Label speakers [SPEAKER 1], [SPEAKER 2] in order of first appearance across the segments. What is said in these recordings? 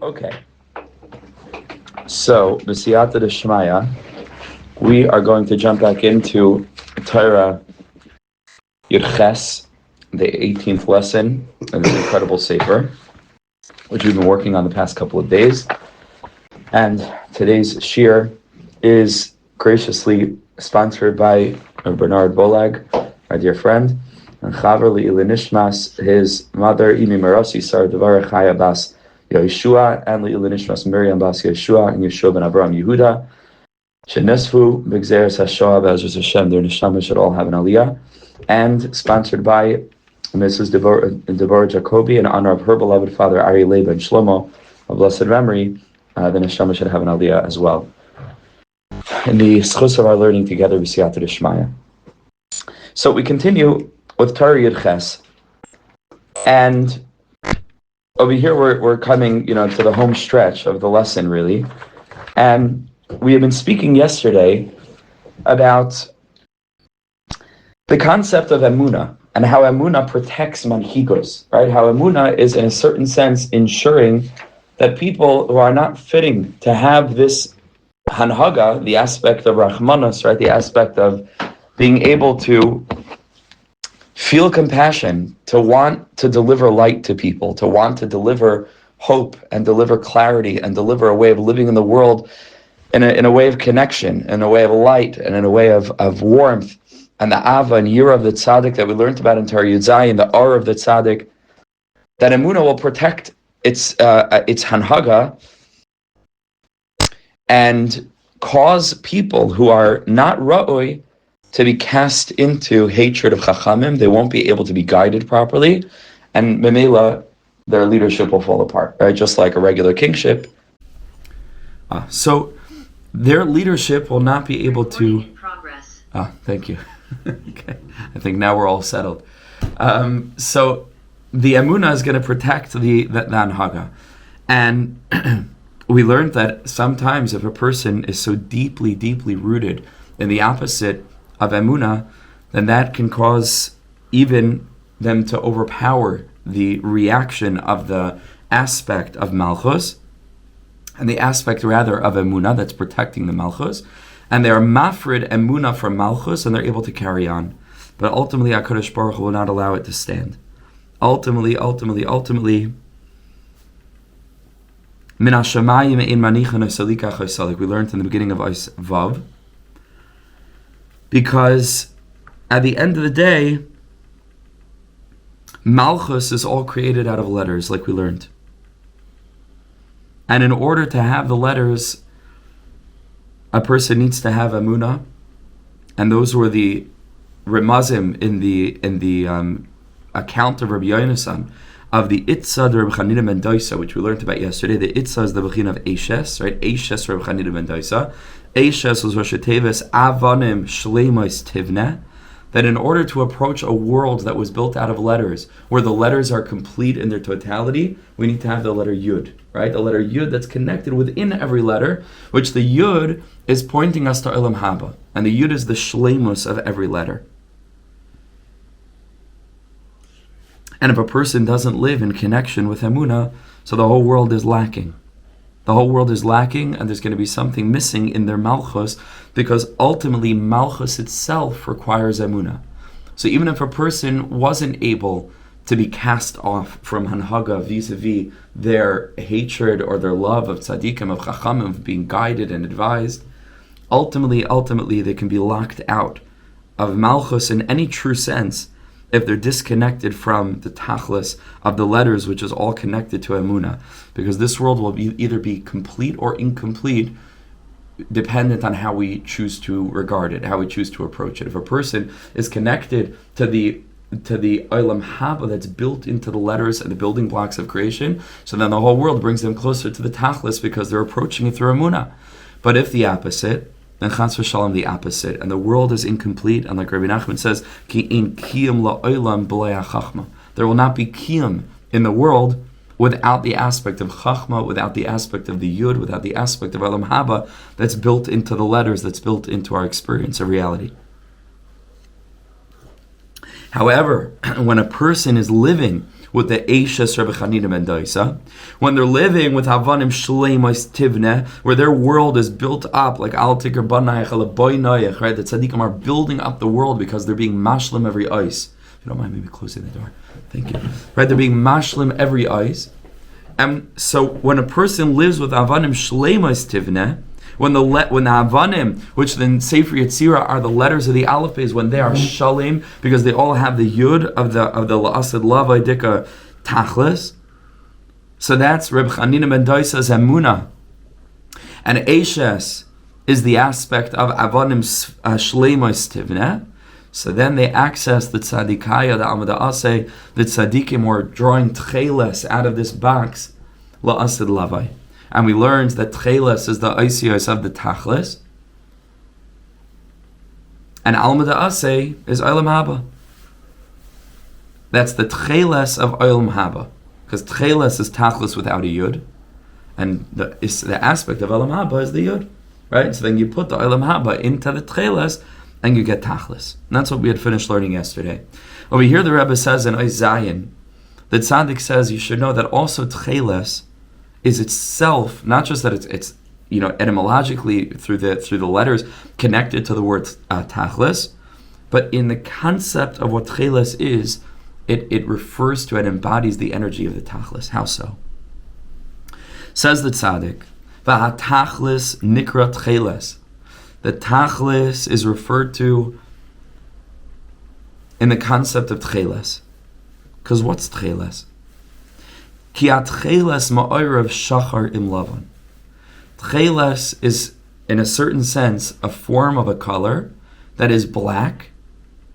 [SPEAKER 1] Okay. So, B'siyata D'Shmaya, we are going to jump back into Torah Yud-Ches, the 18th lesson of this incredible sefer, which we've been working on the past couple of days. And today's shir is graciously sponsored by Bernard Bolag, our dear friend, and Chaver L'ilui Nishmas, his mother, Imi Marasi, Sar Dvara Chaya Bas Yehושוע, and L'ilui Nishmas Miriam Bas Yehושוע, and Yehושוע ben Abraham Yehuda, Shnesfo, Bigzeret, Hashoah, Be'ezras Hashem, their neshama should all have an aliyah, and sponsored by Mrs. Deborah Jacobi, in honor of her beloved father, Aryeh Leib and Shlomo, of blessed memory, the neshama should have an aliyah as well. In the schus of our learning together, B'siyata D'Shmaya. So we continue with Torah Yud-Ches, and over here we're coming, to the home stretch of the lesson, really. And we have been speaking yesterday about the concept of emunah and how emunah protects manhigos, right? How emunah is, in a certain sense, ensuring that people who are not fitting to have this hanhaga, the aspect of rachmanos, right? The aspect of being able to feel compassion, to want to deliver light to people, to want to deliver hope and deliver clarity and deliver a way of living in the world in a way of connection, in a way of light, and in a way of warmth, and the ava and yira of the tzaddik that we learned about in Torah Yud Zayin, the ar of the tzaddik, that emunah will protect its hanhaga and cause people who are not ra'oi to be cast into hatred of chachamim. They won't be able to be guided properly, and memela, their leadership will fall apart, right? Just like a regular kingship. So their leadership will not be able to... Thank you. Okay, I think now we're all settled. So the emunah is going to protect the anhaga. And we learned that sometimes if a person is so deeply, deeply rooted in the opposite of emunah, then that can cause even them to overpower the reaction of the aspect of malchus, and the aspect rather of emunah that's protecting the malchus, and they are mafrid emunah from malchus, and they're able to carry on. But ultimately, HaKadosh Baruch Hu will not allow it to stand. Ultimately, min hashamayim ein manichan esalika chaysalik. We learned in the beginning of Eis Vav, because at the end of the day, malchus is all created out of letters, like we learned. And in order to have the letters, a person needs to have emunah, and those were the remazim in the account of Rabbi Yonasan of the Itzad Rabbi Chanina ben Doisa, which we learned about yesterday. The Itzad is the bechin of Eishes, right? Eishes Rabbi Chanina ben Doisa. Eishes was Rosh Teves Avanim Shleimos Tivneh. That in order to approach a world that was built out of letters, where the letters are complete in their totality, we need to have the letter Yud, right? The letter Yud that's connected within every letter, which the Yud is pointing us to Olam Haba. And the Yud is the Shleimus of every letter. And if a person doesn't live in connection with emunah, so the whole world is lacking. The whole world is lacking, and there's going to be something missing in their malchus, because ultimately malchus itself requires emunah. So even if a person wasn't able to be cast off from hanhaga vis-a-vis their hatred or their love of tzaddikim, of chachamim, of being guided and advised, ultimately they can be locked out of malchus in any true sense if they're disconnected from the tachlis of the letters, which is all connected to emunah, because this world will either be complete or incomplete, dependent on how we choose to regard it, how we choose to approach it. If a person is connected to the olam haba that's built into the letters and the building blocks of creation, so then the whole world brings them closer to the tachlis because they're approaching it through emunah. But if the opposite, then chas v'shalom the opposite, and the world is incomplete, and like Rabbi Nachman says, ki in kiyum la'olam b'lei hachachma. There will not be kiyum in the world without the aspect of chachma, without the aspect of the yud, without the aspect of olam haba that's built into the letters, that's built into our experience of reality. However, when a person is living with the Eishes Rabbi Chanina ben Doisa, when they're living with Havanim Shleimus Tivne, where their world is built up like Al Tikr Banayach Al Boynayach, right? The tzaddikim are building up the world because they're being mashlim every ice. If you don't mind maybe closing the door. Thank you. Right? They're being mashlim every ice. And so when a person lives with Havanim Shleimus Tivne, when the Havanim, which in Sefer Yetzirah are the letters of the Aleph, when they are Shalim, because they all have the Yud of the La'asad Lavai Dika Tachlis. So that's Reb Chanina ben Doisa's Emunah. And Eishes is the aspect of Havanim Shleimus Tivne. So then they access the Tzadikaya, the Amada Aseh, the Tzadikim were drawing Tcheles out of this box, La'asad Lavai. And we learned that Tcheles is the Isios of the Tachlis. And Almada Aseh is Olam Haba. That's the Tcheles of Olam Haba. Because Tcheles is Tachlis without a Yud. And the aspect of Olam Haba is the Yud. Right? So then you put the Olam Haba into the Tcheles and you get Tachlis. And that's what we had finished learning yesterday. Over here the Rebbe says in Ois Zayin, the Tzaddik says you should know that also Tcheles is itself, not just that it's etymologically through the letters connected to the word tachlis, but in the concept of what tcheles is, it refers to and embodies the energy of the tachlis. How so? Says the tzaddik, v'hatachlis nikra tcheles. The tachlis is referred to in the concept of tcheles. Because what's tcheles? Ki atcheles ma'orav shachar im lavan. Tcheles is, in a certain sense, a form of a color that is black,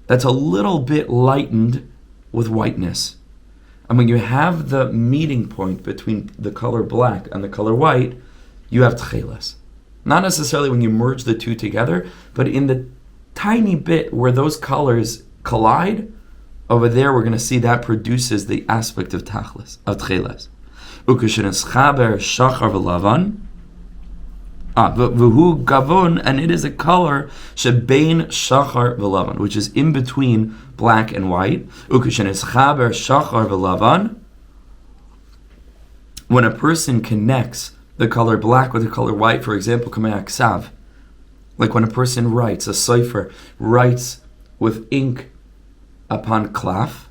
[SPEAKER 1] that's a little bit lightened with whiteness. And when you have the meeting point between the color black and the color white, you have tcheles. Not necessarily when you merge the two together, but in the tiny bit where those colors collide, over there, we're going to see that produces the aspect of tachlis, of tcheles. Ukeshenes chaber shachar v'lavan. V'hu gavon, and it is a color shebein shachar v'lavan, which is in between black and white. Ukeshenes chaber shachar v'lavan. When a person connects the color black with the color white, for example, kamei aksav, like when a person writes, a sefer writes with ink upon klaf,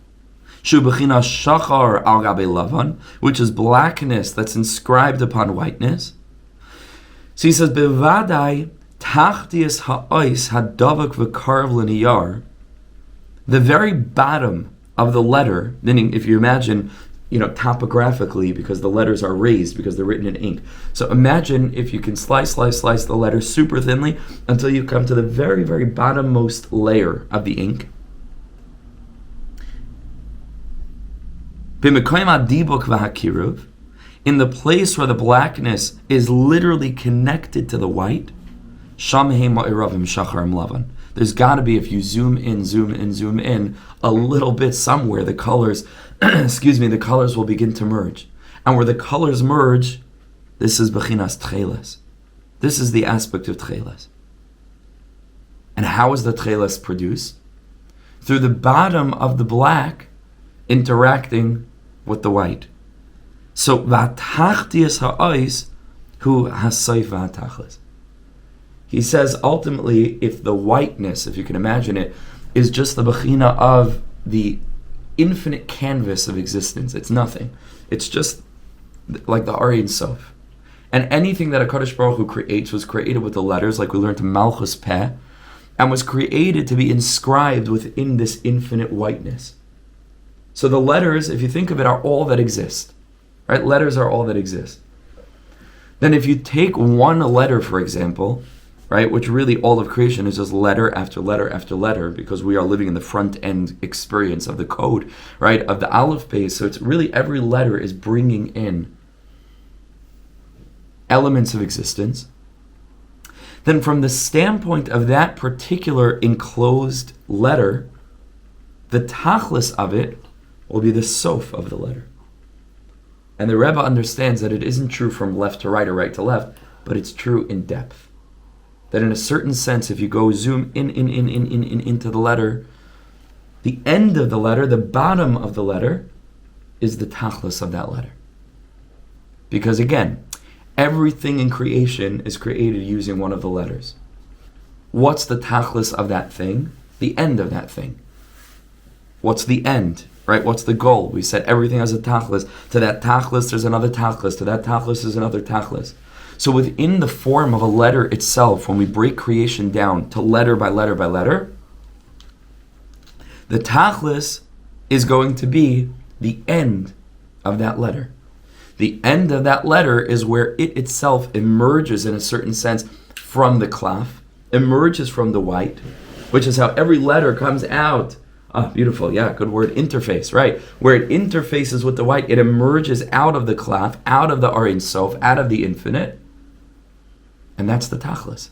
[SPEAKER 1] shu b'china shachar al gabe lavan, which is blackness that's inscribed upon whiteness. So he says, bevadai tachtias ha'ois hadavak v'karv l'niyar, the very bottom of the letter, meaning if you imagine, topographically, because the letters are raised, because they're written in ink. So imagine if you can slice the letter super thinly until you come to the very, very bottommost layer of the ink. In the place where the blackness is literally connected to the white, there's got to be, if you zoom in, a little bit somewhere, the colors, the colors will begin to merge. And where the colors merge, this is bechinas tcheles. This is the aspect of tcheles. And how is the tcheles produced? Through the bottom of the black interacting with the white. So v'atachtias ha'ois hu hasoif v'atachlis. He says ultimately, if the whiteness, if you can imagine it, is just the bechina of the infinite canvas of existence, it's nothing. It's just like the Aryeh Leib. And anything that HaKadosh Baruch Hu creates was created with the letters, like we learned in Malchus Peh, and was created to be inscribed within this infinite whiteness. So the letters, if you think of it, are all that exist. Right? Letters are all that exist. Then if you take one letter, for example, right, which really all of creation is just letter after letter after letter, because we are living in the front end experience of the code, right, of the Aleph base. So it's really every letter is bringing in elements of existence. Then from the standpoint of that particular enclosed letter, the tachlis of it will be the sof of the letter. And the Rebbe understands that it isn't true from left to right or right to left, but it's true in depth. That in a certain sense, if you go zoom in into the letter, the end of the letter, the bottom of the letter, is the tachlis of that letter. Because again, everything in creation is created using one of the letters. What's the tachlis of that thing? The end of that thing. What's the end? Right? What's the goal? We said everything has a tachlis. To that tachlis, there's another tachlis. To that tachlis, there's another tachlis. So within the form of a letter itself, when we break creation down to letter by letter by letter, the tachlis is going to be the end of that letter. The end of that letter is where it itself emerges in a certain sense from the klaf, emerges from the white, which is how every letter comes out. Beautiful, yeah, good word, interface, right? Where it interfaces with the white, it emerges out of the klaf, out of the Ein Sof, out of the infinite, and that's the tachlis.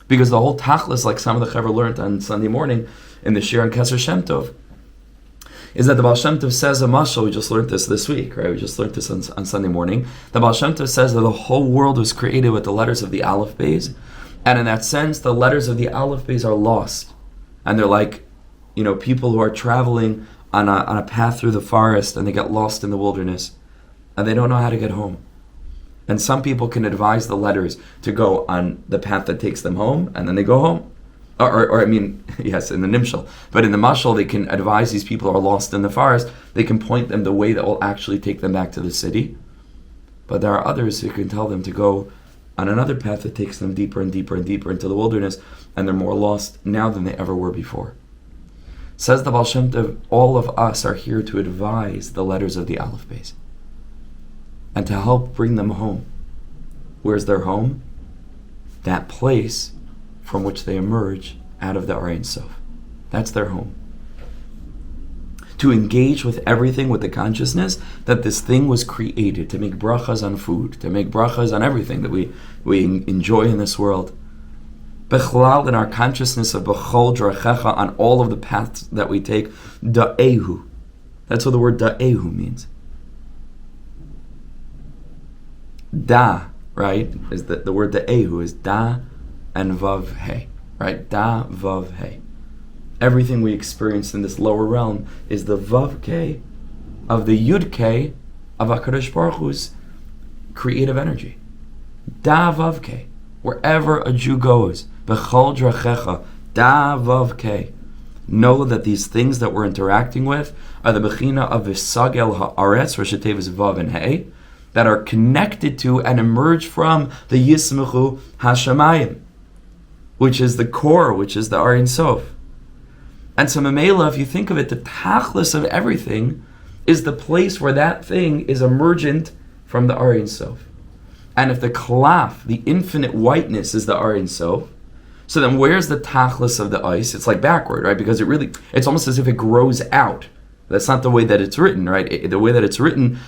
[SPEAKER 1] Because the whole tachlis, like some of the Chaver learned on Sunday morning in the Shir on Keser Shem Tov, is that the Baal Shem Tov says a mashal. We just learned this week, right? We just learned this on Sunday morning. The Baal Shem Tov says that the whole world was created with the letters of the Aleph Beis, and in that sense, the letters of the Aleph Beis are lost, and they're like, people who are traveling on a path through the forest, and they get lost in the wilderness, and they don't know how to get home. And some people can advise the letters to go on the path that takes them home, and then they go home. Yes, in the Nimshal. But in the Mashal, they can advise these people who are lost in the forest. They can point them the way that will actually take them back to the city. But there are others who can tell them to go on another path that takes them deeper and deeper and deeper into the wilderness, and they're more lost now than they ever were before. Says the Baal Shem Tov, all of us are here to advise the letters of the Aleph Beis and to help bring them home. Where's their home? That place from which they emerge out of the Ein Sof. That's their home. To engage with everything with the consciousness that this thing was created to make brachas on food, to make brachas on everything that we enjoy in this world. Bechlal, in our consciousness of b'chol drachecha, on all of the paths that we take, da'ehu. That's what the word da'ehu means. Da, right, is the word da'ehu is da and vav he, right? Da, vav he. Everything we experience in this lower realm is the vav ke of the yud ke of HaKadosh Baruch Hu's creative energy. Da vav ke. Wherever a Jew goes, b'chol drachecha, da vav ke. Know that these things that we're interacting with are the bechina of v'sagel ha'aretz, Rosh Tevis vav and he, that are connected to and emerge from the yismechu hashamayim, which is the core, which is the Ein Sof. And so Mamela, if you think of it, the tachlis of everything is the place where that thing is emergent from the Ein Sof. And if the klaf, the infinite whiteness, is the Ein Sof, so then where's the tachlis of the ice? It's like backward, right? Because it's almost as if it grows out. That's not the way that it's written, right? The way that it's written,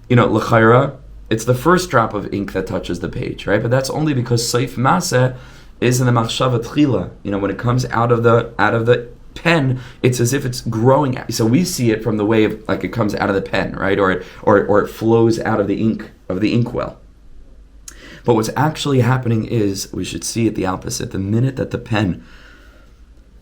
[SPEAKER 1] l'chayra, it's the first drop of ink that touches the page, right? But that's only because Seif Maseh is in the machshava tchila. When it comes out of the pen, it's as if it's growing. So we see it from the way of like it comes out of the pen, right? Or it flows out of the inkwell. But what's actually happening is, we should see it the opposite. The minute that the pen,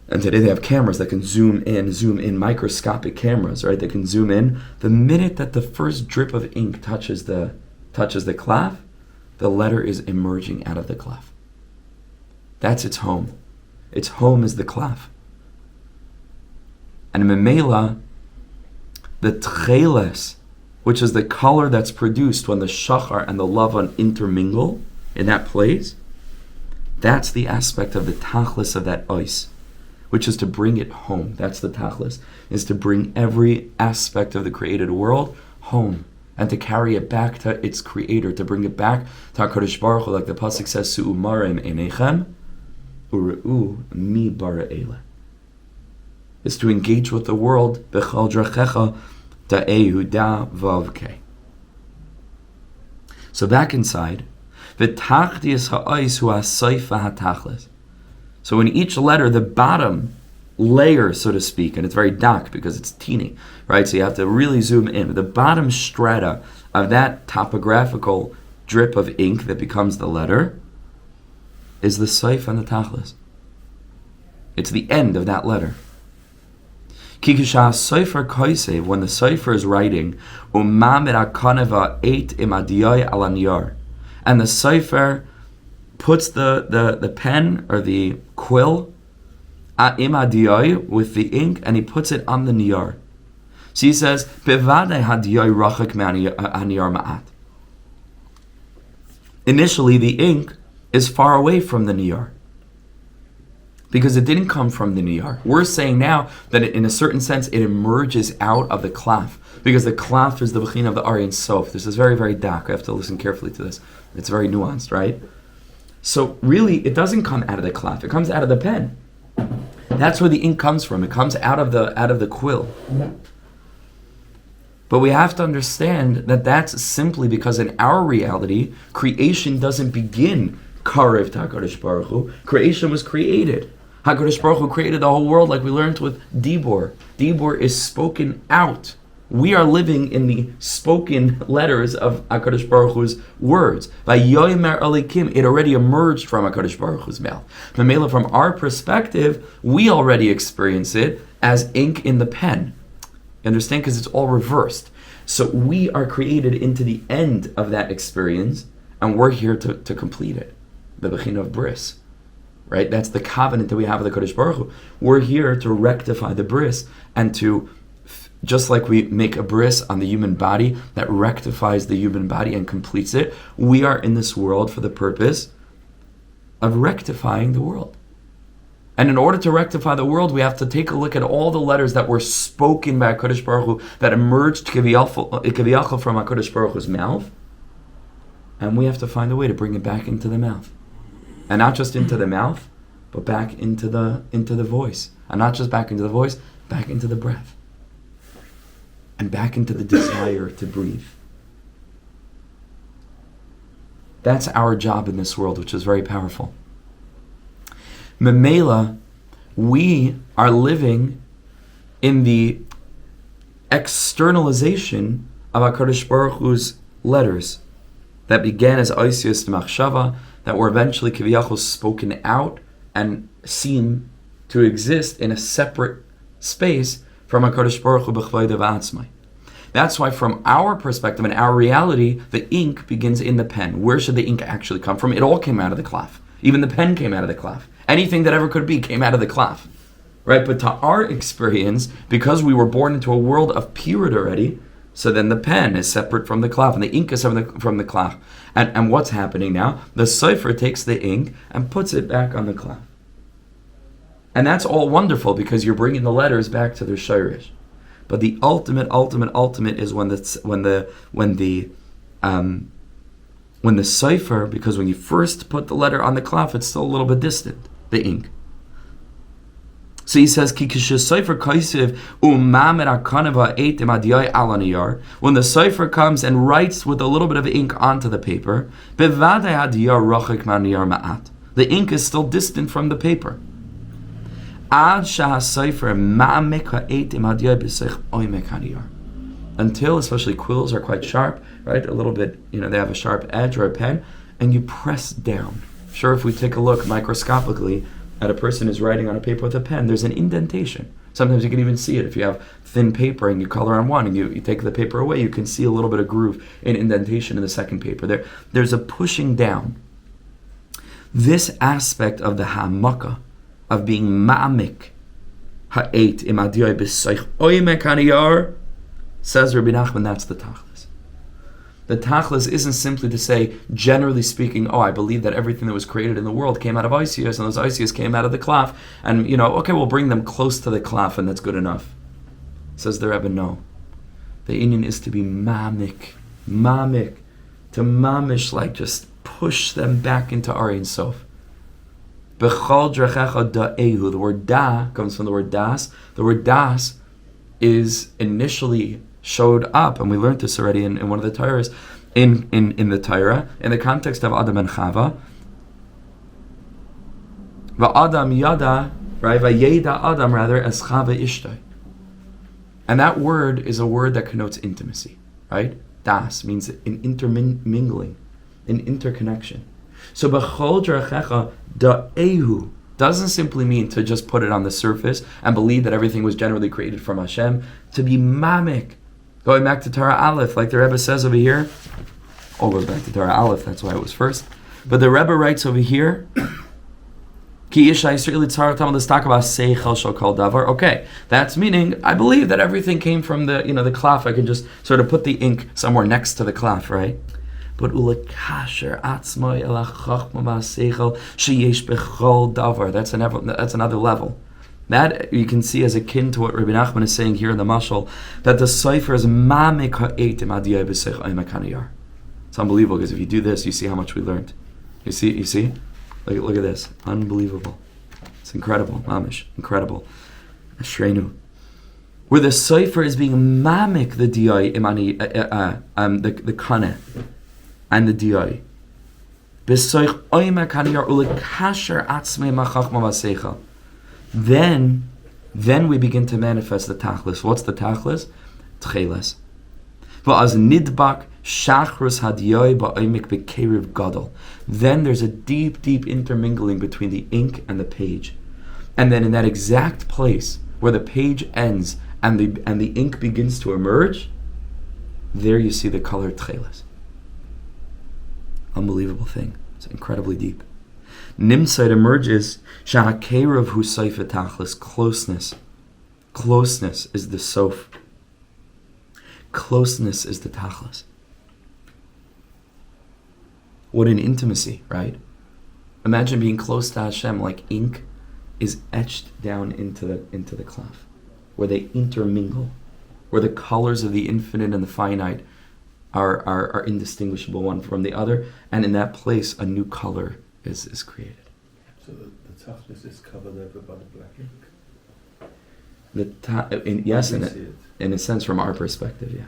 [SPEAKER 1] and today they have cameras that can zoom in, microscopic cameras, right? They can zoom in. The minute that the first drip of ink touches the klaf, the letter is emerging out of the klaf. That's its home. Its home is the klaf. And memela, the tcheles, which is the color that's produced when the shachar and the lavan intermingle in that place, that's the aspect of the tachlis of that ice, which is to bring it home. That's the tachlis, is to bring every aspect of the created world home and to carry it back to its creator, to bring it back to HaKadosh Baruch Hu, like the pasuk says, Su'u marim einechem u're'u mi bara eila. Is to engage with the world, b'chal drachecha da'ehu da vav ke. So back inside, v'tachdias ha'ais hu ha'saif v'hatachlis. So in each letter, the bottom layer, so to speak, and it's very dark because it's teeny, right? So you have to really zoom in. The bottom strata of that topographical drip of ink that becomes the letter is the saif and the tachlis. It's the end of that letter. Kikisha sefer koisev, when the sefer is writing, umamid akaneva eit imadiyai alaniyar, and the sefer puts the pen or the quill imadiyai with the ink, and he puts it on the niyar. So he says, bevadei hadiyai rachak me'aniyar ma'at. Initially, the ink is far away from the niyar, because it didn't come from the niyar. We're saying now that in a certain sense it emerges out of the klaf, because the klaf is the bechina of the Aryeh and Sof. This is very, very dark. I have to listen carefully to this. It's very nuanced, right? So really, it doesn't come out of the klaf. It comes out of the pen. That's where the ink comes from. It comes out of the quill. But we have to understand that that's simply because in our reality, creation doesn't begin karev to HaKadosh Baruch Hu. Creation was created. HaKadosh Baruch Hu created the whole world, like we learned with Deborah. Deborah is spoken out. We are living in the spoken letters of HaKadosh Baruch Hu's words. Vayomer Elikim, it already emerged from HaKadosh Baruch Hu's mouth. Mamela, from our perspective, we already experience it as ink in the pen. You understand? Because it's all reversed. So we are created into the end of that experience, and we're here to complete it. The bechina of bris. Right? That's the covenant that we have with the Kodesh Baruch Hu. We're here to rectify the bris, and to, just like we make a bris on the human body that rectifies the human body and completes it, we are in this world for the purpose of rectifying the world. And in order to rectify the world, we have to take a look at all the letters that were spoken by HaKadosh Baruch Hu, that emerged keviyachol from HaKadosh Baruch Hu's mouth, and we have to find a way to bring it back into the mouth. And not just into the mouth, but back into the voice. And not just back into the voice, back into the breath. And back into the desire to breathe. That's our job in this world, which is very powerful. Memela, we are living in the externalization of HaKadosh Baruch Hu's letters that began as Oisius Machshava, that were eventually Kiviyachol spoken out and seem to exist in a separate space from HaKadosh Baruch Hu b'chvayda v'atzmai. That's why from our perspective and our reality, the ink begins in the pen. Where should the ink actually come from? It all came out of the klaf. Even the pen came out of the klaf. Anything that ever could be came out of the klaf. Right? But to our experience, because we were born into a world of purity already, so then the pen is separate from the klaf, and the ink is from the klaf. And what's happening now? The sefer takes the ink and puts it back on the klaf. And that's all wonderful, because you're bringing the letters back to their shirish. But the ultimate is when the sefer, because when you first put the letter on the klaf, it's still a little bit distant, the ink. So he says, when the sefer comes and writes with a little bit of ink onto the paper, the ink is still distant from the paper. Until, especially quills are quite sharp, right? A little bit, they have a sharp edge, or a pen, and you press down. Sure, if we take a look microscopically at a person who's writing on a paper with a pen, there's an indentation. Sometimes you can even see it. If you have thin paper and you color on one and you take the paper away, you can see a little bit of groove and indentation in the second paper. There's a pushing down. This aspect of the ha'amaka, of being ma'amik, ha'eit imadiyai b'seich oimek haniyar, says Rabbi Nachman, that's the tachlis. The tachlis isn't simply to say, generally speaking, I believe that everything that was created in the world came out of Oisius, and those Oisius came out of the klaf, and we'll bring them close to the klaf, and that's good enough. Says the Rebbe, no. The inyan is to be mamik, to mamish, like just push them back into Aryeh and Sof. B'chol drechecha da'ehu. The word da comes from the word das. The word das is initially showed up, and we learned this already in one of the Torahs, in the Torah, in the context of Adam and Chava. Va'adam yada, right? Va'yeda Adam, rather, as Chava ishtai. And that word is a word that connotes intimacy, right? Das means an intermingling, an interconnection. So b'chol drachecha da'ehu, doesn't simply mean to just put it on the surface and believe that everything was generally created from Hashem. To be mamik, going back to Torah Aleph, like the Rebbe says over here. Oh, we're back to Torah Aleph, that's why it was first. But the Rebbe writes over here, okay, that's meaning I believe that everything came from the cloth. I could just sort of put the ink somewhere next to the cloth, right? But that's another level. That you can see as akin to what Rabbi Nachman is saying here in the mashal, that the sefer is mamik ha'etim adiyah b'sech ayma kaniyar. It's unbelievable because if you do this, you see how much we learned. You see? Look at this. Unbelievable. It's incredible. Mamish. Incredible. Ashreinu. Where the sefer is being mamik the diyah imani the kaneh and the diyah. B'sech ayma kaniyar ulekasher atzmei machachma v'seichel. Then we begin to manifest the tachlis. What's the tachlis? Tcheles. V'az nidbak shacharis hadiyoi ba'oimik b'keriv gadol. Then there's a deep intermingling between the ink and the page. And then in that exact place where the page ends and the ink begins to emerge, there you see the color tcheles. Unbelievable thing. It's incredibly deep. Nimside emerges shahakerav hu seifa tachlis. Closeness is the sof. Closeness is the tachlis. What an intimacy, right? Imagine being close to Hashem, like ink is etched down into the cloth, where they intermingle, where the colors of the infinite and the finite are indistinguishable one from the other, and in that place a new color is created.
[SPEAKER 2] So the toughness is covered over by the black ink?
[SPEAKER 1] Yes, in a sense from our perspective, yeah.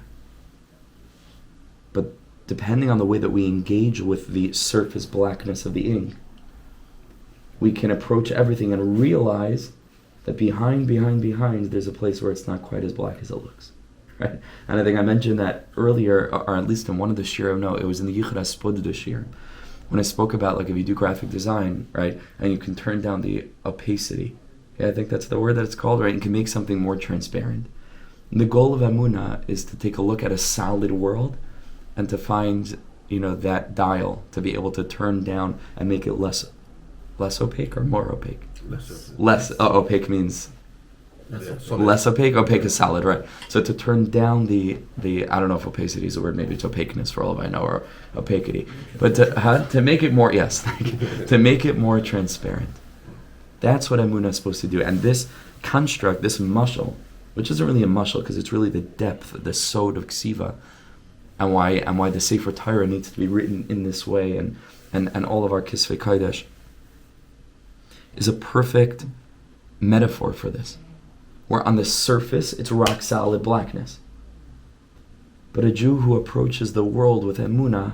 [SPEAKER 1] But depending on the way that we engage with the surface blackness of the ink, we can approach everything and realize that behind there's a place where it's not quite as black as it looks. Right? And I think I mentioned that earlier, or at least in one of the shiurim. No, it was in the Yichud shiurim, when I spoke about, like, if you do graphic design, right, and you can turn down the opacity. Yeah, I think that's the word that it's called, right? You can make something more transparent. And the goal of Emunah is to take a look at a solid world and to find, that dial to be able to turn down and make it less opaque or more opaque. Less opaque means less opaque. Opaque is solid, right? So to turn down the I don't know if opacity is a word. Maybe it's opaqueness for all of I know, or opacity. But to make it more, yes, to make it more transparent. That's what Emunah is supposed to do. And this construct, this mashal, which isn't really a mashal because it's really the depth, the sod of ksiva, and why the sefer Torah needs to be written in this way, and all of our kisvei kodesh, is a perfect metaphor for this. Where on the surface it's rock solid blackness, but a Jew who approaches the world with emunah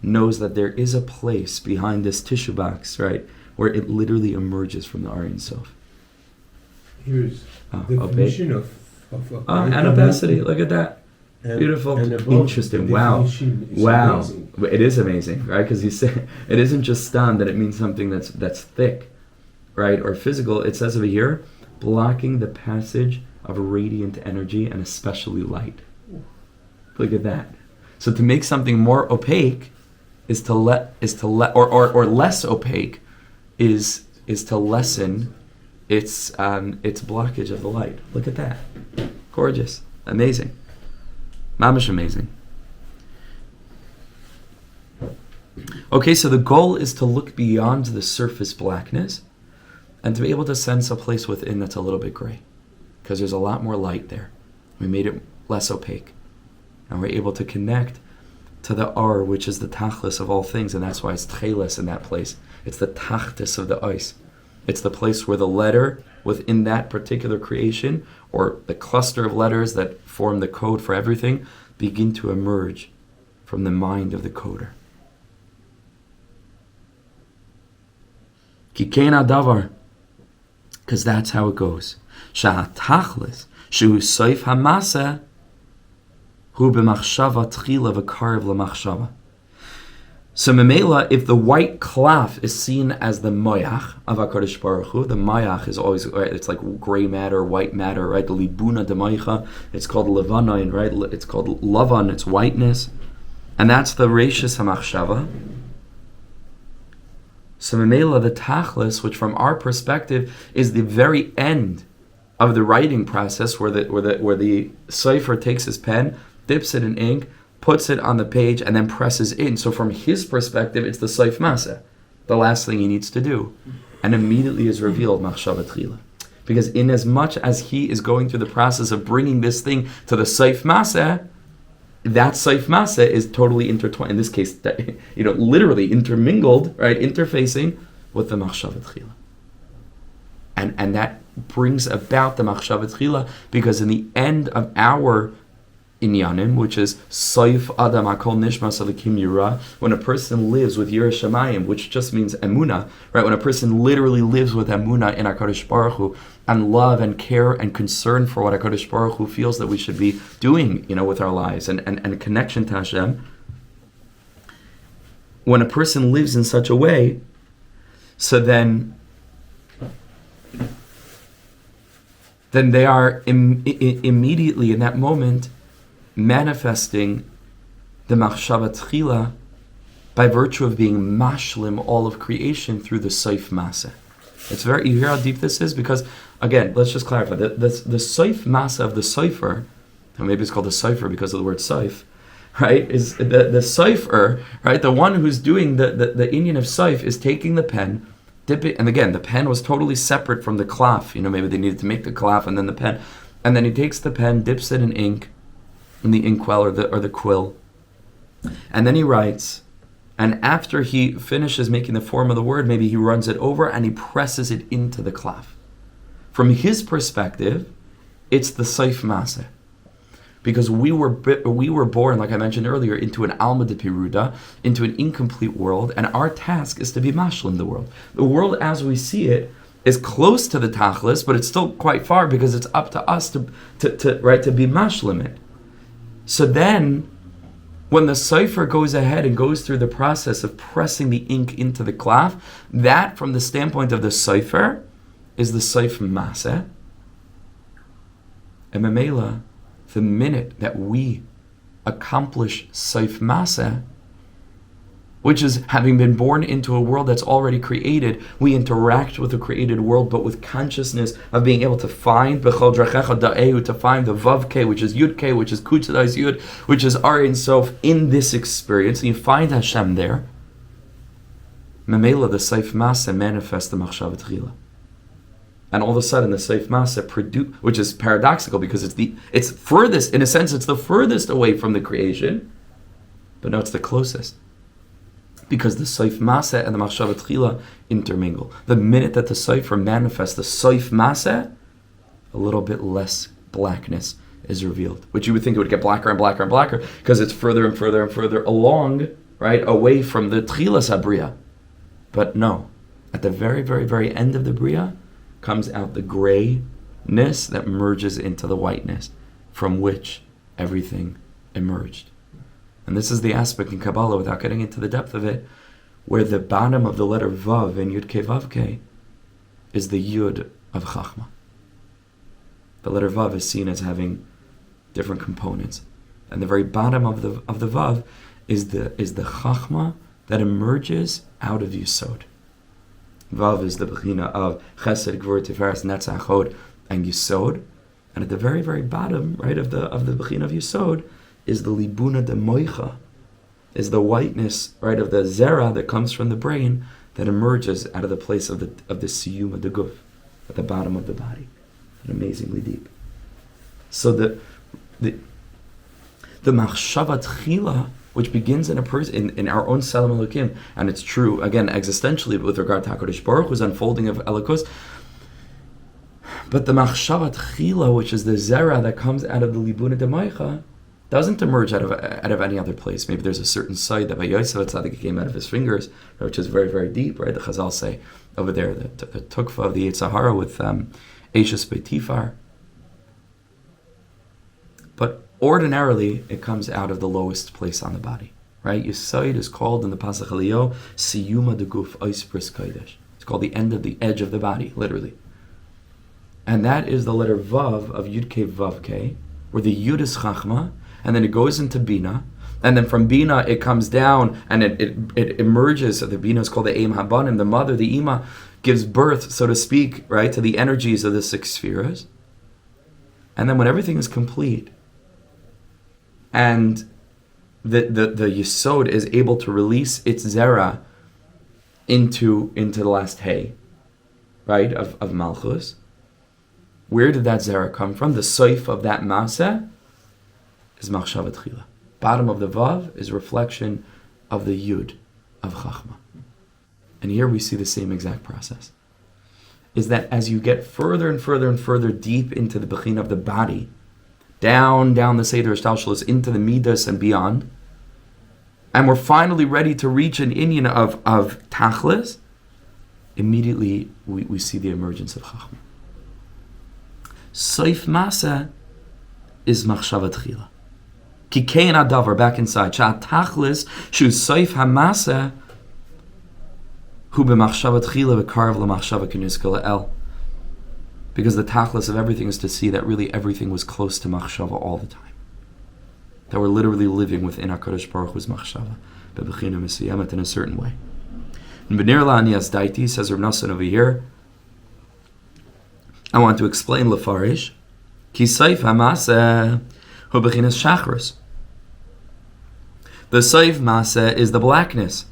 [SPEAKER 1] knows that there is a place behind this tissue box, right, where it literally emerges from the Aryan Sof.
[SPEAKER 2] Here's the definition of
[SPEAKER 1] and opacity. Look at that. Beautiful. Interesting. Wow. Amazing. It is amazing, right? Because you say it isn't just stam that it means something that's thick, right, or physical. It says over here, blocking the passage of radiant energy and especially light. Look at that. So to make something more opaque is to let or less opaque is to lessen its blockage of the light. Look at that. Gorgeous. Amazing. Mamish amazing. Okay, so the goal is to look beyond the surface blackness and to be able to sense a place within that's a little bit gray, because there's a lot more light there. We made it less opaque, and we're able to connect to the R, which is the tachlis of all things, and that's why it's tcheles in that place. It's the tachtis of the ice. It's the place where the letter within that particular creation, or the cluster of letters that form the code for everything, begin to emerge from the mind of the coder. Kikein adavar, because that's how it goes. Shahatachlis, shehu soif hamasa, hu b'machshava tchila v'karev l'machshava. So Memela, if the white cloth is seen as the moyach of HaKadosh Baruch Hu, the moyach is always, right, it's like gray matter, white matter, right? The libuna de moicha, it's called levanoin, right? It's called lavan, it's whiteness. And that's the reishis hamachshava. So Memela, the tachlis, which from our perspective is the very end of the writing process, where the sefer takes his pen, dips it in ink, puts it on the page, and then presses in. So from his perspective, it's the seif maseh, the last thing he needs to do. And immediately is revealed machshava tchila. Because in as much as he is going through the process of bringing this thing to the seif maseh, that seif maseh is totally intertwined. In this case, literally intermingled, right, interfacing with the machshava tchila. And that brings about the machshava tchila, because in the end of our inyanim, which is Saif Adam Akol Nishmas Alikim Yira, when a person lives with Yira Shamayim, which just means Emunah, right? When a person literally lives with Emunah in HaKadosh Baruch Hu, and love and care and concern for what HaKadosh Baruch Hu feels that we should be doing, with our lives, and a connection to Hashem. When a person lives in such a way, so then they are immediately in that moment manifesting the machshava tchila by virtue of being mashlim all of creation through the seif maseh. It's you hear how deep this is? Because, again, let's just clarify. The seif maseh of the sefer, and maybe it's called the sefer because of the word seif, right, is the sefer, right, the one who's doing the Indian of seif is taking the pen, dip it, and again, the pen was totally separate from the cloth. Maybe they needed to make the cloth and then the pen. And then he takes the pen, dips it in ink, in the inkwell or the quill, and then he writes, and after he finishes making the form of the word, maybe he runs it over and he presses it into the cloth. From his perspective, it's the seif maseh, because we were born, like I mentioned earlier, into an alma de piruda, into an incomplete world, and our task is to be mashlim the world. The world as we see it is close to the tachlis, but it's still quite far, because it's up to us to be mashlim it. So then, when the sefer goes ahead and goes through the process of pressing the ink into the cloth, that, from the standpoint of the sefer, is the seif maseh. And memela, the minute that we accomplish seif maseh, which is having been born into a world that's already created, we interact with the created world, but with consciousness of being able to find b'chol drachecha da'ehu, to find the vav k, which is yud k, which is kutzadais yud, which is Aryeh Sof in this experience, and you find Hashem there. Memela, the seif maseh manifests the machshava tchila. And all of a sudden, the seif maseh which is paradoxical, because it's furthest, in a sense, it's the furthest away from the creation, but no, it's the closest. Because the seif maseh and the machshava tchila intermingle. The minute that the sefer manifests the seif maseh, a little bit less blackness is revealed, which you would think it would get blacker and blacker and blacker, because it's further and further and further along, right, away from the tchilas habriya. But no, at the very, very, very end of the bria comes out the grayness that merges into the whiteness from which everything emerged. And this is the aspect in Kabbalah, without getting into the depth of it, where the bottom of the letter Vav in Yud Ke Vav Ke is the Yud of Chachma. The letter Vav is seen as having different components, and the very bottom of the Vav is the Chachma that emerges out of Yisod. Vav is the bechina of Chesed, Gvur, Tiferes, Netzach, Hod, and Yisod, and at the very, very bottom, right, of the bechina of Yisod, is the libuna de moicha, is the whiteness, right, of the zera that comes from the brain that emerges out of the place of the siyuma de guf, at the bottom of the body, and amazingly deep. So the machshava tchila, which begins in a person, in our own Salam Elokim, and it's true again existentially with regard to HaKadosh Baruch Hu's unfolding of Elokus, but the machshava tchila, which is the zera that comes out of the libuna de moicha, doesn't emerge out of any other place. Maybe there's a certain side that by Yosef Tzaddik came out of his fingers, which is very, very deep, right? The Chazal say over there, the tukfa of the Yitzhahara with Eishes Beitifar. But ordinarily, it comes out of the lowest place on the body, right? Yesod is called in the Pasach Aliyah, Siyuma de Guf Oispris Kodesh. It's called the end of the edge of the body, literally. And that is the letter Vav of Yud Kei Vav Kei, where the Yud is Chachma, and then it goes into Bina, and then from Bina it comes down, and it emerges. So the Bina is called the Eim Habanim, the mother, the Ima, gives birth, so to speak, right, to the energies of the 6 spheres. And then when everything is complete, and the Yesod is able to release its Zera into the last Hay, right, of Malchus. Where did that Zera come from? The Soif of that Maseh is Machshavat Chila. Bottom of the Vav is reflection of the Yud of Chachma. And here we see the same exact process. Is that as you get further and further and further deep into the Bechina of the body, down the Seder Shtalshalos, into the Midas and beyond, and we're finally ready to reach an inyan of Tachlis, immediately we see the emergence of Chachma. Soif Masa is Machshavat Chila. Ki kein adavar, back inside. Sha'at Tachlis, shu Soif HaMasa, hu b'machshavat chila v'karv l'machshavat k'nizka le'el. Because the tachlis of everything is to see that really everything was close to machshava all the time. That we're literally living within HaKadosh Baruch Hu's machshava, b'bechina mesiyamet, in a certain way. And B'nir la'aniyas daiti, says Rav Nosson over here, I want to explain lefarish, ki seif ha'maseh hu b'chinas shacharis. The seif maseh is the blackness.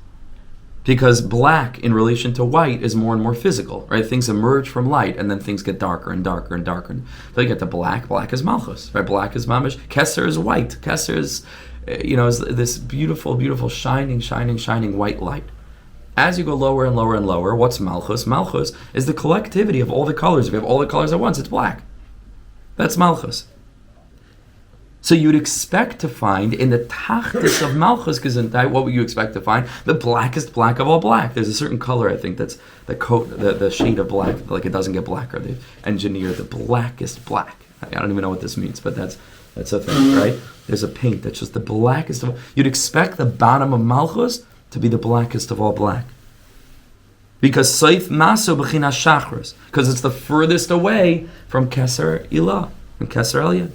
[SPEAKER 1] Because black in relation to white is more and more physical, right? Things emerge from light, and then things get darker and darker and darker. So you get to black. Black is malchus, right? Black is mamish. Keser is white. Keser is, is this beautiful, beautiful, shining white light. As you go lower and lower and lower, what's malchus? Malchus is the collectivity of all the colors. If you have all the colors at once, it's black. That's malchus. So you'd expect to find in the tachtis of Malchus Gesundheit, what would you expect to find? The blackest black of all black. There's a certain color, I think, that's the coat, the shade of black, like it doesn't get blacker. They engineer the blackest black. I don't even know what this means, but that's a thing, right? There's a paint that's just the blackest of all. You'd expect the bottom of Malchus to be the blackest of all black. Because Saif Maso B'china Shacharis, because it's the furthest away from Keser Ilah, from Keser Elyon.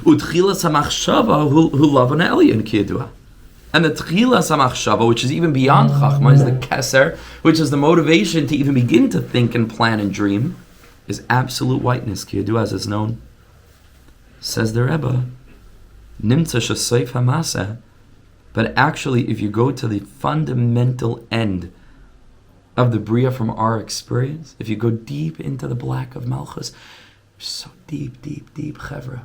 [SPEAKER 1] Utchilas hamachshava hu lavan elyon kiyadua, and the tchilas hamachshava, which is even beyond chachma, is the keser, which is the motivation to even begin to think and plan and dream, is absolute whiteness kiyadua, as is known. Says the Rebbe, nimtza sheseif hamasa, but actually, if you go to the fundamental end of the bria from our experience, if you go deep into the black of Malchus, so deep, chevra.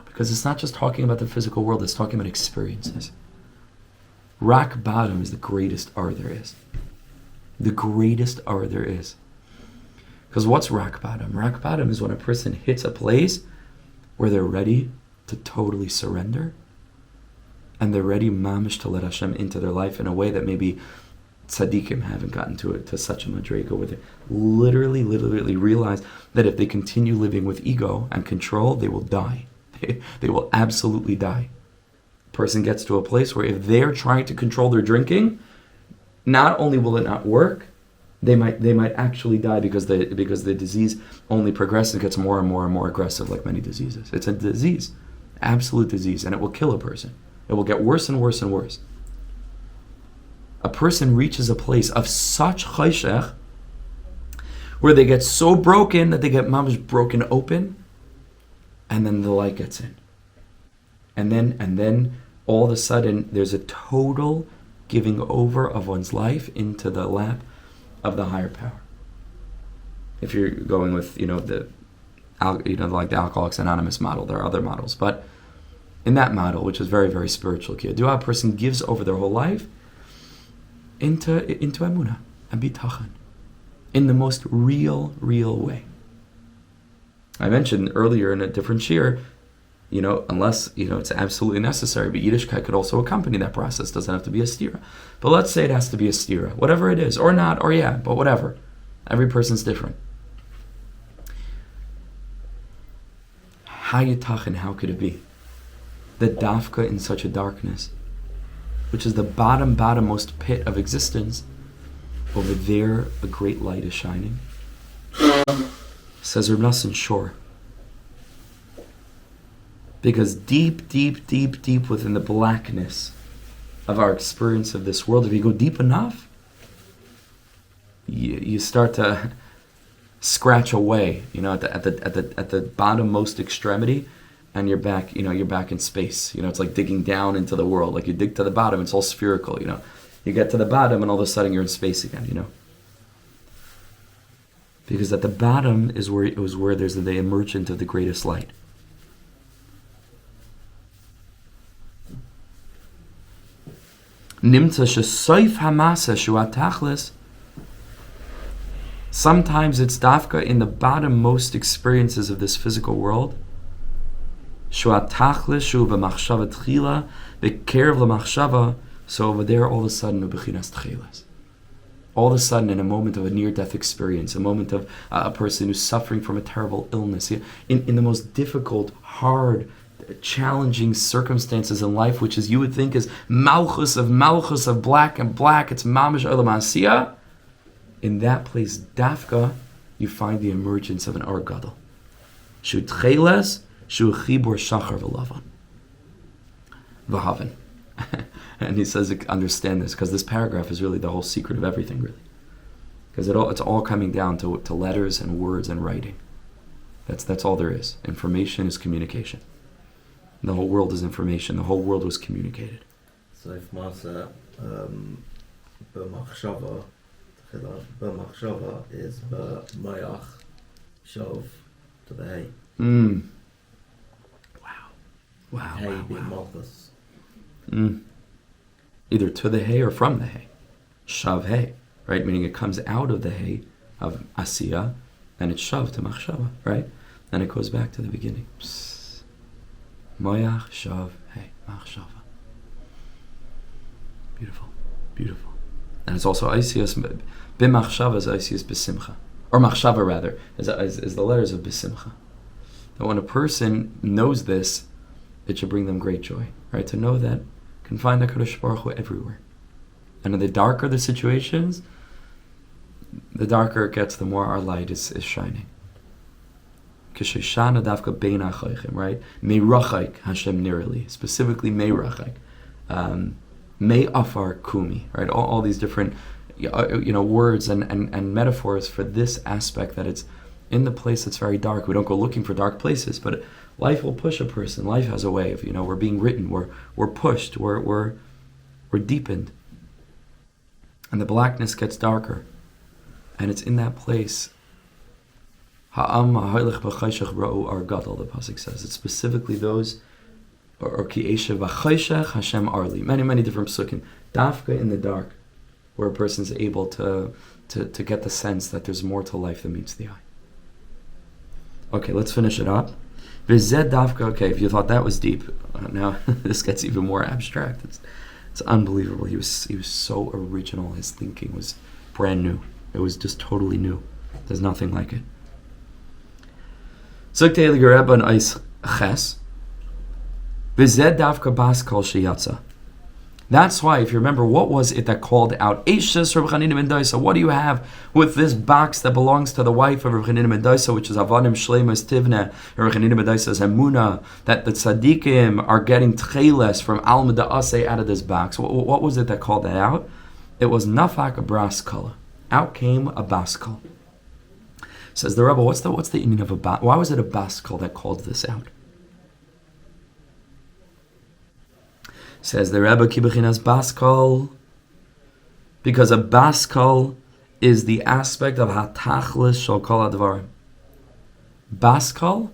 [SPEAKER 1] Because it's not just talking about the physical world, it's talking about experiences. Rock bottom is the greatest R there is. The greatest R there is. Because what's rock bottom? Rock bottom is when a person hits a place where they're ready to totally surrender, and they're ready, mamish, to let Hashem into their life in a way that maybe tzaddikim haven't gotten to such a madrega, where they literally realize that if they continue living with ego and control, they will die. They will absolutely die. A person gets to a place where if they're trying to control their drinking, not only will it not work, they might actually die because the disease only progresses and gets more and more aggressive, like many diseases. It's a disease, absolute disease, and it will kill a person. It will get worse and worse and worse. A person reaches a place of such chayshech where they get so broken that they get mamish broken open, and then the light gets in. And then all of a sudden there's a total giving over of one's life into the lap of the higher power. If you're going with, like the Alcoholics Anonymous model, there are other models, but in that model, which is very, very spiritual, a person gives over their whole life into Emunah and Bitachon in the most real way. I mentioned earlier in a different shiur, unless, it's absolutely necessary, but Yiddishkeit could also accompany that process. Doesn't have to be a stira. But let's say it has to be a stira, whatever it is, or not, or yeah, but whatever. Every person's different. How could it be that dafka in such a darkness, which is the bottommost pit of existence, over there a great light is shining. Says Reb Nosson, sure. Because deep within the blackness of our experience of this world, if you go deep enough, you start to scratch away, at the bottommost extremity, and you're back in space. It's like digging down into the world. Like you dig to the bottom, it's all spherical. You get to the bottom, and all of a sudden you're in space again. Because at the bottom is where there's the emergent of the greatest light. Nimtza shesoif hamasa shua tachlis. Sometimes it's dafka in the bottommost experiences of this physical world. Shua tachlis shu b'machshava tchila b'kerev l'machshava. So over there, all of a sudden, u'bechinas tchilas. All of a sudden, in a moment of a near-death experience, a moment of a person who's suffering from a terrible illness, in the most difficult, hard, challenging circumstances in life, which is you would think is malchus of black and black, it's mamish olam asiyah. In that place, dafka, you find the emergence of an Or Gadol. Shu tcheles, shu chibur shachar v'lavan. V'haven. And he says, understand this, because this paragraph is really the whole secret of everything, really. Because it's all coming down to letters and words and writing. That's all there is. Information is communication. The whole world is information. The whole world was communicated.
[SPEAKER 2] So if Masa b'machshava is b'mayach shov to the hay.
[SPEAKER 1] Wow.
[SPEAKER 2] Hay being malchus.
[SPEAKER 1] Either to the hay or from the hay. Shav hay, right? Meaning it comes out of the hay of Asiya, and it's shav to machshava, right? And it goes back to the beginning. Moyach, shav, hay, machshava. Beautiful. And it's also Isiyas, b'machshava is Isiyas b'simcha. Or machshava rather, is the letters of b'simcha. That when a person knows this, it should bring them great joy, right? To know that can find HaKadosh Baruch Hu everywhere. And in the darker the situations, the darker it gets, the more our light is shining. K'sheshana dafka bein ha'chaychim, right? Me'rachayk Hashem nirali, specifically me'rachayk. Me'afar kumi, right? All these different words and metaphors for this aspect, that it's in the place that's very dark. We don't go looking for dark places, but life will push a person. Life has a way of, we're being written, we're pushed, we're deepened. And the blackness gets darker. And it's in that place. Ha'am ha'hoylech b'chayshech ra'u ar gadol, the pasuk says. It's specifically those, or ki eshev b'chayshech Hashem arli. Many different psukim. Dafka in the dark, where a person's able to get the sense that there's more to life than meets the eye. Okay, let's finish it up. Okay, if you thought that was deep, now this gets even more abstract. It's unbelievable. He was so original. His thinking was brand new. It was just totally new. There's nothing like it. That's why, if you remember, what was it that called out? What do you have with this box that belongs to the wife of Reb Chanina ben Dosa, which is Avanim Shleimus Tivne, Reb Chanina ben Dosa's Emuna, that the tzaddikim are getting tcheles from Alma Da'aseh out of this box. What was it that called that out? It was Nafak Braskala. Out came a baskal. Says the Rebbe, what's the meaning of a baskal? Why was it a baskal that called this out? Says the Rebbe, Kibechinas baskal, because a baskal is the aspect of hatachlis shel kol hadvarim. Baskal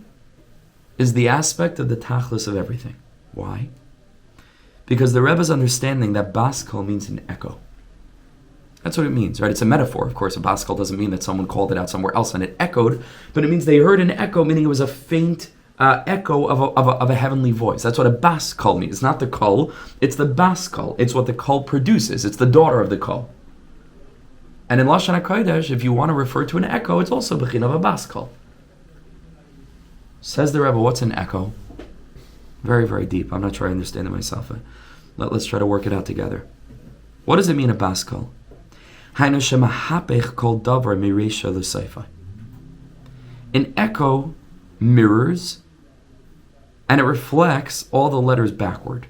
[SPEAKER 1] is the aspect of the tachlis of everything. Why? Because the Rebbe's understanding that baskal means an echo. That's what it means, right? It's a metaphor, of course. A baskal doesn't mean that someone called it out somewhere else and it echoed, but it means they heard an echo, meaning it was a faint echo of a heavenly voice. That's what a baskal means. It's not the kol, it's the baskal. It's what the kol produces. It's the daughter of the kol. And in Lashon HaKodesh, if you want to refer to an echo, it's also bechin of a baskal. Says the Rebbe, what's an echo? Very, very deep. I'm not sure I understand it myself.
[SPEAKER 3] Let's try to work it out together. What does it mean a baskol? An echo mirrors and it reflects all the letters backward.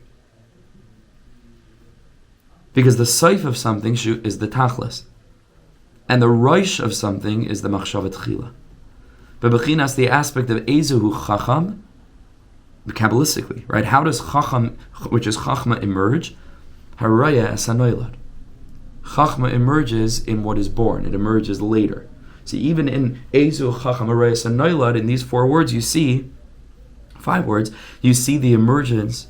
[SPEAKER 3] Because the seif of something is the tachlis. And the roish of something is the machshavat chila. But bechinas, the aspect of ezuhu chacham, Kabbalistically, right? How does chacham, which is chachma, emerge? Haraya es hanoilad. Chachma emerges in what is born. It emerges later. See, even in ezu chacham haraya es hanoilad, in these 4 words, you see 5 words. You see the emergence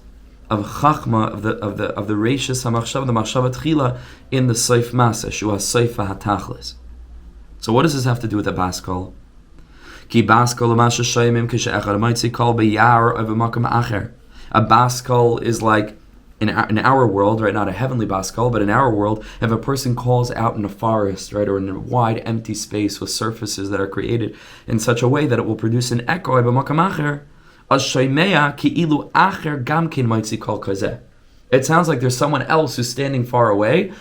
[SPEAKER 3] of chachma, of the reishis hamachshav, the machshavat chila, in the seif masa, shua seifa hatachlis. So what does this have to do with the baskol? Ki baskol l'masha shayimim k'she'echad ha'maitzi kol b'yar of a makam acher. A baskol is like, in our world, right, not a heavenly baskol, but in our world, if a person calls out in a forest, right, or in a wide empty space with surfaces that are created in such a way that it will produce an echo of a makam acher, as shaymeya ki ilu acher gamkin maitzi kol kazeh. It sounds like there's someone else who's standing far away,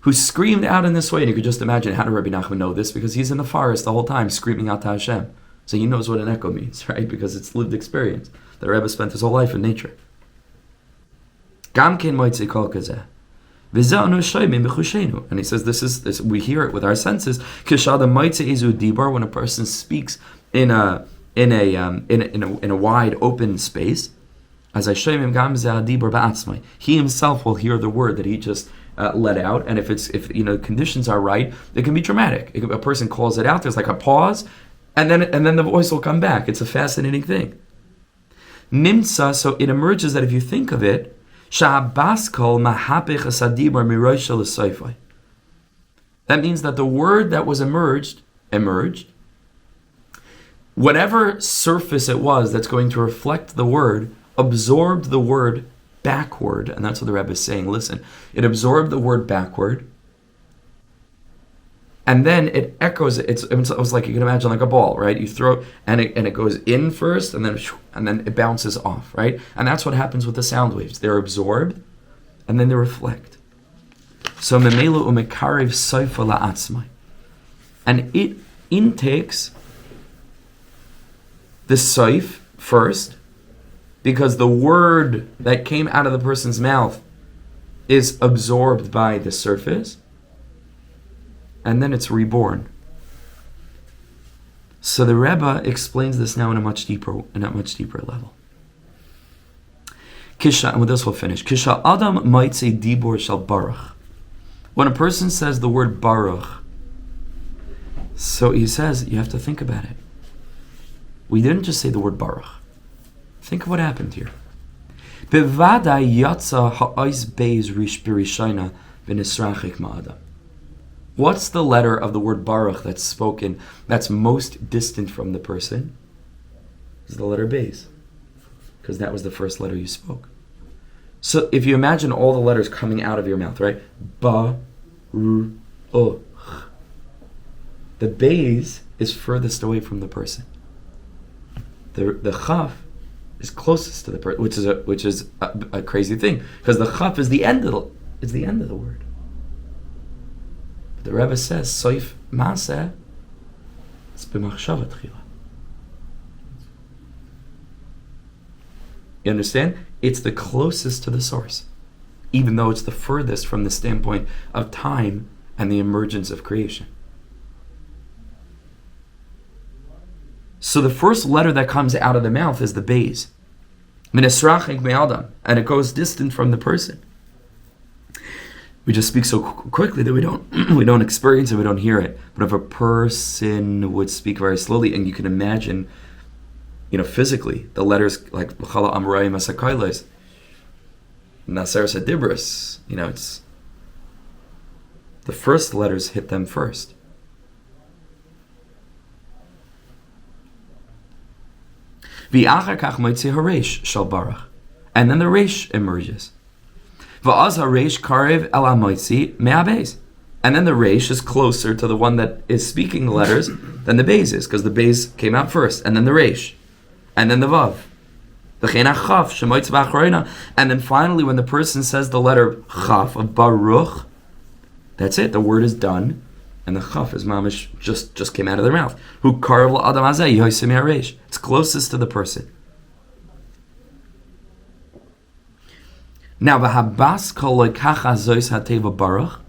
[SPEAKER 3] who screamed out in this way. And you could just imagine, how did Rabbi Nachman know this? Because he's in the forest the whole time screaming out to Hashem. So he knows what an echo means, right? Because it's lived experience. The Rebbe spent his whole life in nature. And he says this. We hear it with our senses. When a person speaks in a wide open space, he himself will hear the word that he just let out. And if conditions are right, it can be dramatic. If a person calls it out, there's like a pause. And then the voice will come back. It's a fascinating thing. Nimtza, so it emerges that if you think of it, that means that the word that was emerged. Whatever surface it was that's going to reflect the word, absorbed the word backward. And that's what the Rebbe is saying. Listen, it absorbed the word backward. And then it echoes. It's like, you can imagine like a ball, right? You throw and it goes in first, and then it bounces off, right? And that's what happens with the sound waves. They're absorbed, and then they reflect. So memelu umekarev seifa la'atzmai, and it intakes the seif first, because the word that came out of the person's mouth is absorbed by the surface. And then it's reborn. So the Rebbe explains this now in a much deeper level. Kisha, and with this we'll finish. Kisha Adam might say dibur shal baruch. When a person says the word baruch, so he says you have to think about it. We didn't just say the word baruch. Think of what happened here. Bevadai yatsa ha'ois beis rish birishayna v'nisrachik ma'adam. What's the letter of the word baruch that's spoken that's most distant from the person? It's the letter beis, because that was the first letter you spoke. So if you imagine all the letters coming out of your mouth, right? Ba, ru, o. The beis is furthest away from the person. The chaf is closest to the person, which is a crazy thing, because the chaf is the end of the word. The Rebbe says, Soif Maseh, it's b'machshavat chila. You understand? It's the closest to the source, even though it's the furthest from the standpoint of time and the emergence of creation. So the first letter that comes out of the mouth is the beis. Minesrachik me'adam, and it goes distant from the person. We just speak so quickly that we don't experience it, we don't hear it. But if a person would speak very slowly, and you can imagine, physically, the letters like Chala Amrayim Asakailes, Naser Sadibris, it's the first letters hit them first. V'achar kach moitzi hareish shal barach, and then the reish emerges. V'az hareish karev el hamoitzi me'abeis, and then the reish is closer to the one that is speaking the letters than the beis is, because the beis came out first, and then the reish, and then the vav. And then finally, when the person says the letter chaf of Baruch, that's it. The word is done, and the chaf is mamish just came out of their mouth. Who karav la'adam hazeh yosim yareish. It's closest to the person. Now, v'habaskol lekach azois hateva baruch.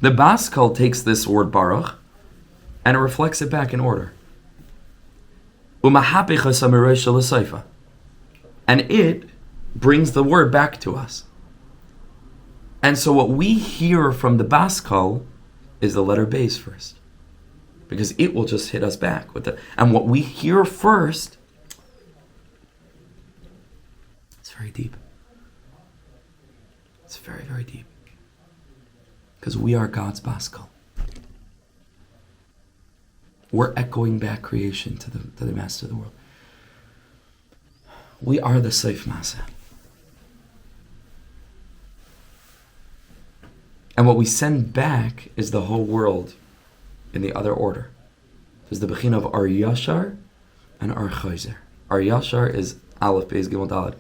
[SPEAKER 3] The baskol takes this word baruch, and it reflects it back in order. And it brings the word back to us. And so what we hear from the baskal is the letter base first, because it will just hit us back and what we hear first, it's very deep. It's very, very deep, because we are God's baskal. We're echoing back creation to the master of the world. We are the Seif Masa. And what we send back is the whole world in the other order. There's the Bechina of R Yashar and R Chayzer. R Yashar is Aleph Beis Gimel Daled.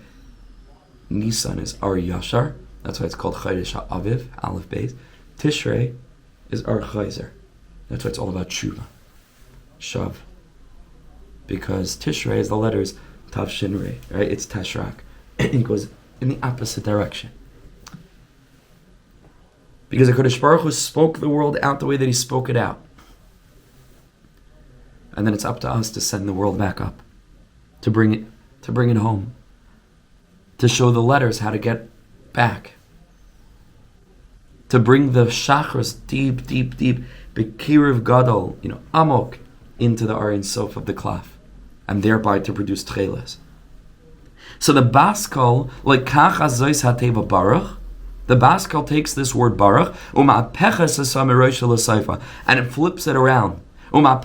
[SPEAKER 3] Nisan is R Yashar. That's why it's called Chodesh HaAviv, Aleph Beis. Tishrei is R Chayzer. That's why it's all about Tshuva. Shav, because Tishrei is the letters Tav Shin Rei, right? It's Tashrak. It goes in the opposite direction. Because the HaKadosh Baruch Hu spoke the world out the way that He spoke it out. And then it's up to us to send the world back up, to bring it home, to show the letters how to get back, to bring the shacharis deep, deep, deep, Bekiriv Gadol, Amok, into the Aryeh Sof of the Klaf, and thereby to produce tcheles. So the Baskal, like Kach Azois HaTeva Baruch, the Baskal takes this word Baruch, and it flips it around. Now,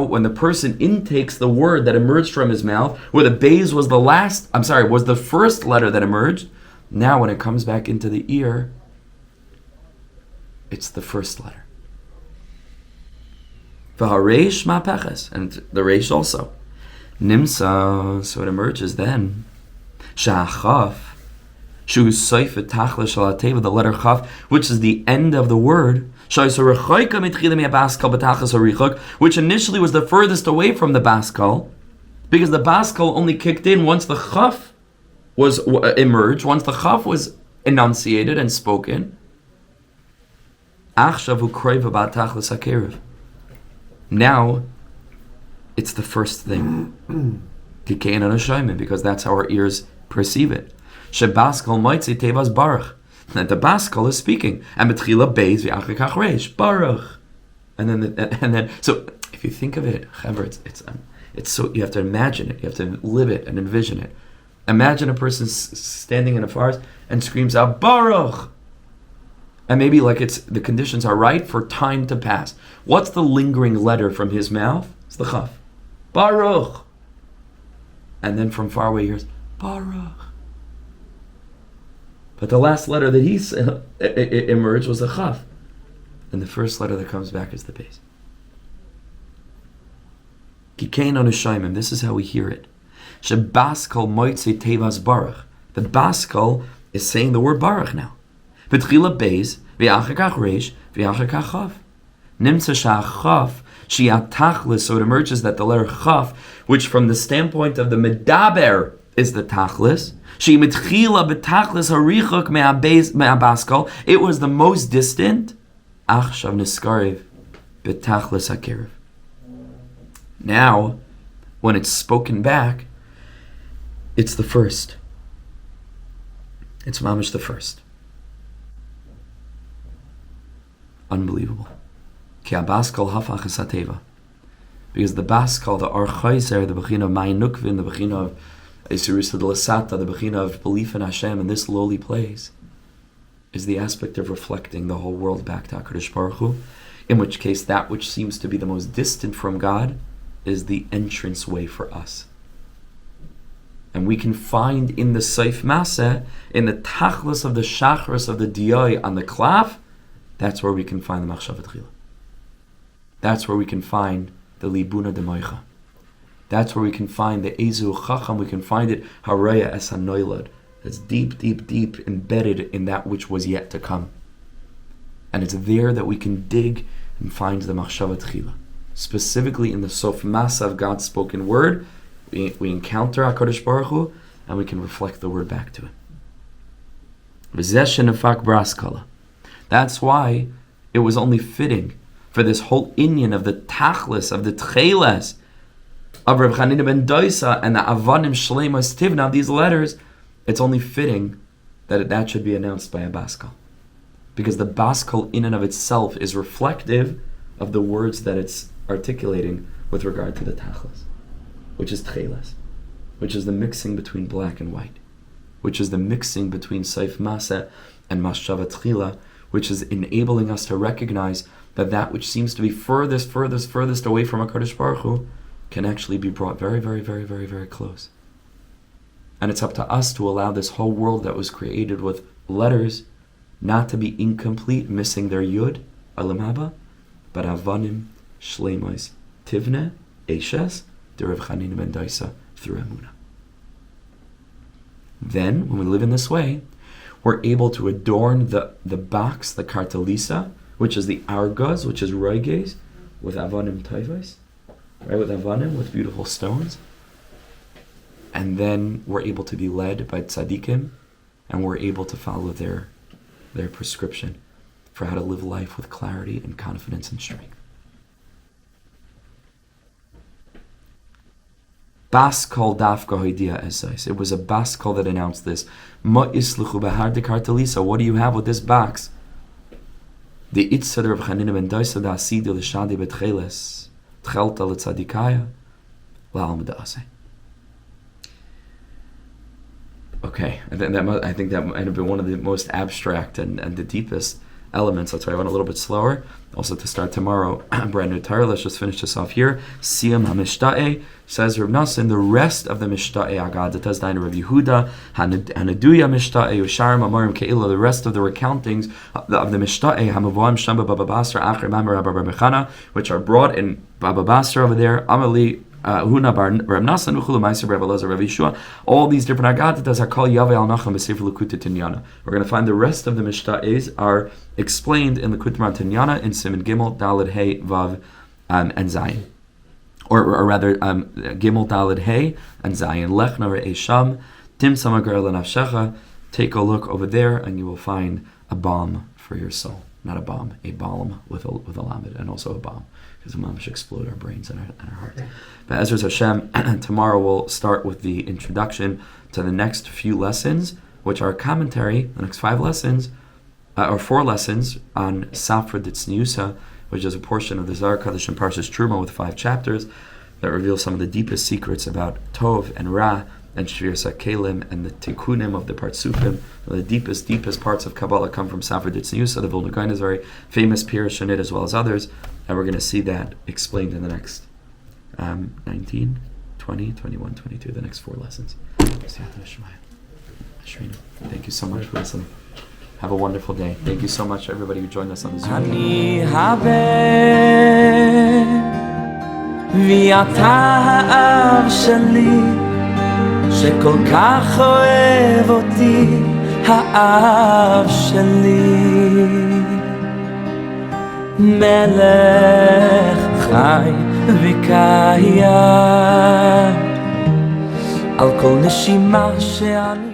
[SPEAKER 3] when the person intakes the word that emerged from his mouth, where the Beis was was the first letter that emerged, now when it comes back into the ear, it's the first letter. V'hareish ma'peches, and the reish also. Nimsa, so it emerges then. Sha'achaf, shu soifet tachla shel hateva, the letter chaf, which is the end of the word. Which initially was the furthest away from the baskal, because the baskal only kicked in once the chaf was emerged, once the chaf was enunciated and spoken. Now it's the first thing, because that's how our ears perceive it. That the baskal is speaking, and betchila beis v'achar reish baruch, and then. So if you think of it, it's so, you have to imagine it, you have to live it and envision it. Imagine a person standing in a forest and screams out Baruch, and maybe the conditions are right for time to pass. What's the lingering letter from his mouth? It's the chaf, Baruch, and then from far away he hears Baruch. But the last letter that he emerged was the chaf, and the first letter that comes back is the base. Kikein on Shaimim. This is how we hear it. Shebaskal moitze tevas baruch. The baskal is saying the word baruch now. Betchila beis v'achar kach reish v'achar kach chaf. Nimtza shachaf shiatachlis. So it emerges that the letter chaf, which from the standpoint of the medaber is the tachlis. She mitchila betachlis harichuk me'abaskal. It was the most distant. Achshav niskarev betachlis hakerev. Now, when it's spoken back, it's the first. It's mamish the first. Unbelievable. Ki abaskal hafachas hateva. Because the baskal, the archaiser, the bechina of mayin nukvin, the bechina of Esurisa de Lasata, the bechina of belief in Hashem in this lowly place, is the aspect of reflecting the whole world back to HaKadosh Baruch Hu, in which case that which seems to be the most distant from God is the entrance way for us. And we can find in the Seif Maseh, in the tachlis of the shacharis of the diyai on the klaf, that's where we can find the machshavat chila. That's where we can find the libuna demoicha. That's where we can find the ezu chacham. We can find it haraya es hanoilad. It's deep, deep, deep embedded in that which was yet to come. And it's there that we can dig and find the machshava tchila. Specifically in the sof masa of God's spoken word, we encounter HaKadosh Baruch Hu, and we can reflect the word back to him. That's why it was only fitting for this whole inyan of the tachlis, of the tcheles, of Reb Chanina ben Doisa and the Avanim Shleimas Tivna of these letters, it's only fitting that that should be announced by a baskal. Because the baskal in and of itself is reflective of the words that it's articulating with regard to the tachlis, which is tcheles, which is the mixing between black and white, which is the mixing between seif masa and mashshava tchila, which is enabling us to recognize that which seems to be furthest away from HaKadosh Baruch Hu can actually be brought very, very, very, very, very close. And it's up to us to allow this whole world that was created with letters not to be incomplete, missing their yud, alam haba, but avanim, shleimos, tivne, eshes, de Reb Chanina ben Doisa, through emunah. Then, when we live in this way, we're able to adorn the box, the kartalisa, which is the argaz, which is roiges, with avanim taivos, right, with avanim, with beautiful stones. And then we're able to be led by tzaddikim, and we're able to follow their prescription for how to live life with clarity and confidence and strength. Bas kol dafka hoidia esais. It was a bas kol that announced this. Ma isluchu behar de kartalisa. What do you have with this box? The itzad Rav Chanina ben Doisa da asidi l'shadi betcheles tchelta l'tzadikaya la'alma da'aseh. Okay, I think that might have been one of the most abstract and the deepest elements. That's why I went a little bit slower. Also to start tomorrow, brand new Torah. Let's just finish this off here. Siyam HaMishta'eh, says Rav Nassim, the rest of the Mishta'eh Agad, it does die in Rav Yehuda, Hanaduya Mishta'eh, Usharim, Amarim, Ke'ilah, the rest of the recountings of the Mishta'eh, Hamavoam, Shamba, Baba Basra, Achri, Mamar, Rabbi Mechana, which are brought in Baba Basra over there, Amali, Huna bar Reb Nasan v'chulu Ma'aser Reb Elazar Reb Yeshua. All these different agadatas are called Yavei al Nacham b'Sefer Likutei Tinyana. We're going to find the rest of the Mishta'es are explained in Likutei Moharan Tinyana in Siman Gimel, Daled, Hey, Vav, and Zayin. Or rather, Gimel, Daled, Hey, and Zayin. Lechna Re'ei Sham, Tim Samagar L'Nafshecha. Take a look over there, and you will find a balm for your soul. Not a bomb, a balm with a lamed, and also a bomb, because the mom should explode our brains and our heart. But Ezra Hashem, tomorrow we'll start with the introduction to the next few lessons, which are a commentary, the next 5 lessons, or 4 lessons on Safra Ditzniusa, which is a portion of the Zohar Kadosh and Parshas Truma with 5 chapters that reveal some of the deepest secrets about Tov and Ra, and Shviras HaKelim, and the Tikkunim of the Partsufim. The deepest parts of Kabbalah come from Safra Ditzniusa. The Vilna Gaon is very famous, Pirush in it, as well as others, and we're going to see that explained in the next 19, 20, 21, 22, the next 4 lessons. Thank you so much for listening. Have a wonderful day. Thank you so much, everybody who joined us on the Zoom. שכל כך אוהב אותי האב שלי מלך חי וקיים על כל נשימה שאני